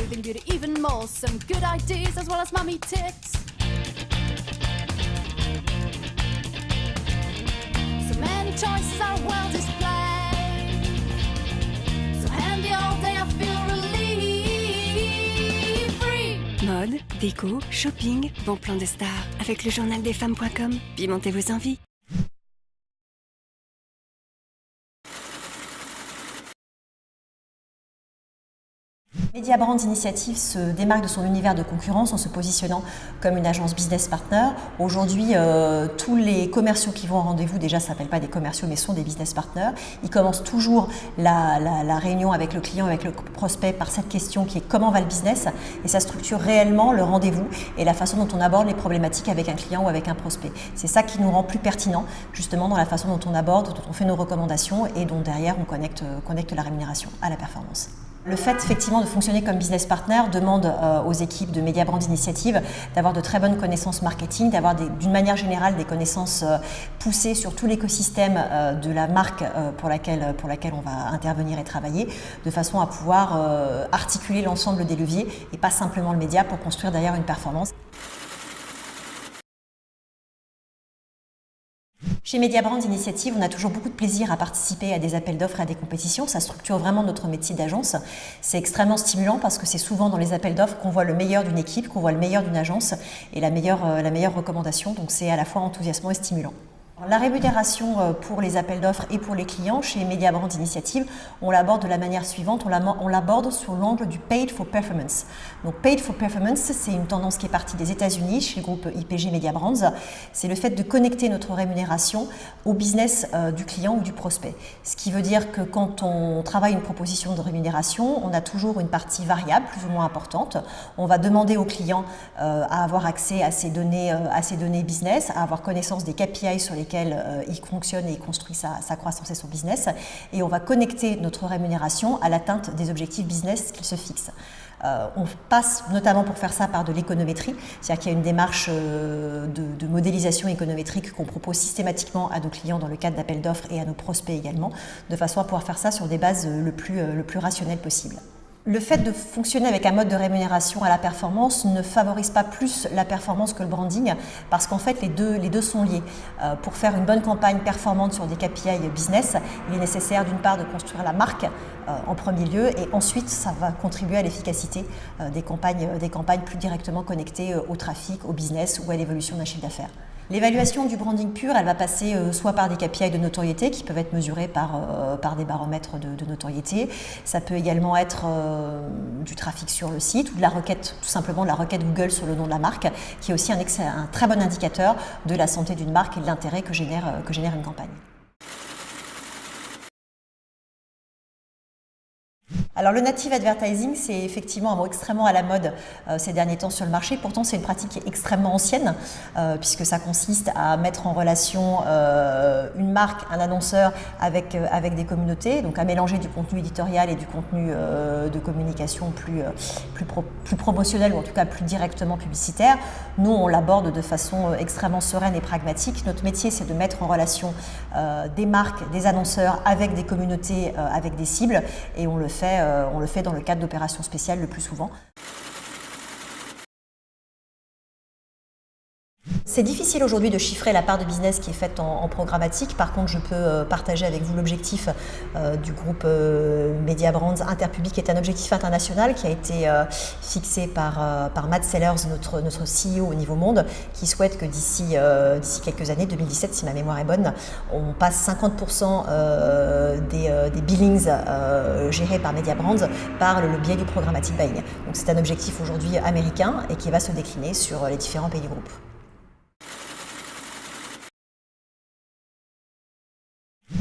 Moving beauty even more, some good ideas as well as mummy tips. So many choices are well displayed. So handy all day, I feel relief. Free. Mode, déco, shopping, bon plan de star. Avec le journaldesfemmes.com, pimentez vos envies. Mediabrands Initiative se démarque de son univers de concurrence en se positionnant comme une agence business partner. Aujourd'hui, tous les commerciaux qui vont au rendez-vous, déjà, ça s'appelle pas des commerciaux, mais sont des business partners. Ils commencent toujours la réunion avec le client, avec le prospect, par cette question qui est comment va le business, et ça structure réellement le rendez-vous et la façon dont on aborde les problématiques avec un client ou avec un prospect. C'est ça qui nous rend plus pertinents, justement, dans la façon dont on aborde, dont on fait nos recommandations et dont derrière on connecte la rémunération à la performance. Le fait effectivement de fonctionner comme business partner demande aux équipes de Mediabrands Initiative d'avoir de très bonnes connaissances marketing, d'avoir d'une manière générale des connaissances poussées sur tout l'écosystème de la marque pour laquelle on va intervenir et travailler, de façon à pouvoir articuler l'ensemble des leviers et pas simplement le média pour construire derrière une performance. Chez Mediabrands Initiative, on a toujours beaucoup de plaisir à participer à des appels d'offres et à des compétitions. Ça structure vraiment notre métier d'agence. C'est extrêmement stimulant parce que c'est souvent dans les appels d'offres qu'on voit le meilleur d'une équipe, qu'on voit le meilleur d'une agence et la meilleure recommandation. Donc c'est à la fois enthousiasmant et stimulant. La rémunération pour les appels d'offres et pour les clients chez Mediabrands Initiative, on l'aborde de la manière suivante, on l'aborde sous l'angle du Paid for Performance. Donc Paid for Performance, c'est une tendance qui est partie des États-Unis chez le groupe IPG Mediabrands. C'est le fait de connecter notre rémunération au business du client ou du prospect. Ce qui veut dire que quand on travaille une proposition de rémunération, on a toujours une partie variable plus ou moins importante. On va demander au client à avoir accès à ces données business, à avoir connaissance des KPI sur lesquels il fonctionne et il construit sa croissance et son business. Et on va connecter notre rémunération à l'atteinte des objectifs business qu'il se fixe. On passe notamment pour faire ça par de l'économétrie, c'est-à-dire qu'il y a une démarche de modélisation économétrique qu'on propose systématiquement à nos clients dans le cadre d'appels d'offres et à nos prospects également, de façon à pouvoir faire ça sur des bases le plus rationnelles possible. Le fait de fonctionner avec un mode de rémunération à la performance ne favorise pas plus la performance que le branding parce qu'en fait les deux sont liés. Pour faire une bonne campagne performante sur des KPI business, il est nécessaire d'une part de construire la marque en premier lieu et ensuite ça va contribuer à l'efficacité des campagnes plus directement connectées au trafic, au business ou à l'évolution d'un chiffre d'affaires. L'évaluation du branding pur, elle va passer soit par des KPI de notoriété qui peuvent être mesurés par des baromètres de notoriété. Ça peut également être du trafic sur le site ou de la requête, tout simplement de la requête Google sur le nom de la marque, qui est aussi un très bon indicateur de la santé d'une marque et de l'intérêt que génère une campagne. Alors le native advertising, c'est effectivement un mot extrêmement à la mode ces derniers temps sur le marché. Pourtant, c'est une pratique qui est extrêmement ancienne puisque ça consiste à mettre en relation une marque, un annonceur avec des communautés, donc à mélanger du contenu éditorial et du contenu de communication plus promotionnel ou en tout cas plus directement publicitaire. Nous, on l'aborde de façon extrêmement sereine et pragmatique. Notre métier, c'est de mettre en relation des marques, des annonceurs avec des communautés, avec des cibles et on le fait dans le cadre d'opérations spéciales le plus souvent. C'est difficile aujourd'hui de chiffrer la part de business qui est faite en programmatique. Par contre, je peux partager avec vous l'objectif du groupe Mediabrands Interpublic, qui est un objectif international qui a été fixé par Matt Sellers, notre CEO au niveau monde, qui souhaite que d'ici quelques années, 2017 si ma mémoire est bonne, on passe 50% des billings gérés par Mediabrands par le biais du programmatic buying. Donc c'est un objectif aujourd'hui américain et qui va se décliner sur les différents pays du groupe.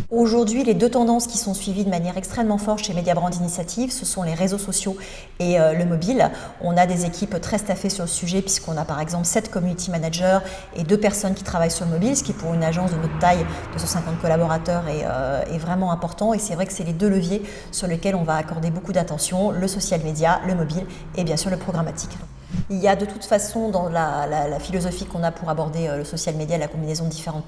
Aujourd'hui, les deux tendances qui sont suivies de manière extrêmement forte chez Mediabrands Initiative, ce sont les réseaux sociaux et le mobile. On a des équipes très staffées sur le sujet puisqu'on a par exemple 7 community managers et 2 personnes qui travaillent sur le mobile, ce qui pour une agence de notre taille de 150 collaborateurs est vraiment important. Et c'est vrai que c'est les deux leviers sur lesquels on va accorder beaucoup d'attention, le social media, le mobile et bien sûr le programmatique. Il y a de toute façon dans la philosophie qu'on a pour aborder le social media, la combinaison de différentes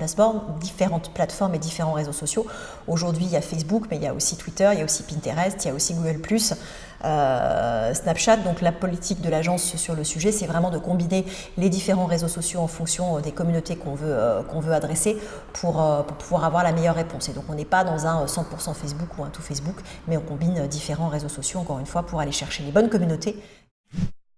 plateformes et différents réseaux sociaux. Aujourd'hui, il y a Facebook, mais il y a aussi Twitter, il y a aussi Pinterest, il y a aussi Google+, Snapchat. Donc la politique de l'agence sur le sujet, c'est vraiment de combiner les différents réseaux sociaux en fonction des communautés qu'on veut adresser pour pouvoir avoir la meilleure réponse. Et donc on n'est pas dans un 100% Facebook ou un tout Facebook, mais on combine différents réseaux sociaux, encore une fois, pour aller chercher les bonnes communautés